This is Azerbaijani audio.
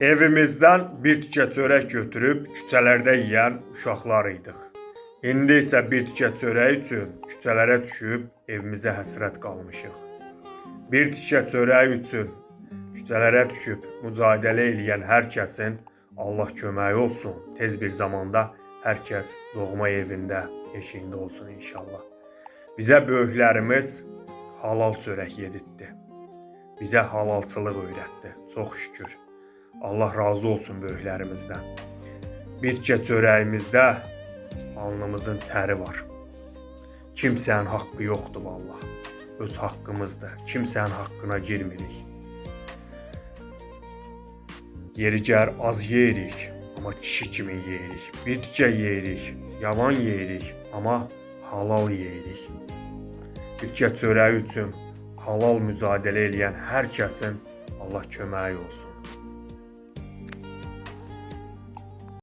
Evimizdən bir tikə çörək götürüb küçələrdə yeyən uşaqlar idik. İndi isə bir tikə çörək üçün küçələrə düşüb evimizə həsrət qalmışıq. Bir tikə çörək üçün küçələrə düşüb mücadilə edən hər kəsin Allah köməyi olsun. Tez bir zamanda hər kəs doğma evində, eşiyində olsun inşallah. Bizə böyüklərimiz halal çörək yedirtdi. Bizə halalçılıq öyrətdi. Çox şükür. Allah razı olsun böyüklərimizdən. Bir tikə çörəyimizdə alnımızın təri var. Kimsənin haqqı yoxdur vallah. Öz haqqımızdır. Kimsənin haqqına girmirik. Yeri gəlir az yeyirik, amma kişi kimi yeyirik. Bir tikə yeyirik, yavan yeyirik, amma halal yeyirik. Bir tikə çörəyi üçün halal mücadilə edən hər kəsin Allah köməyi olsun.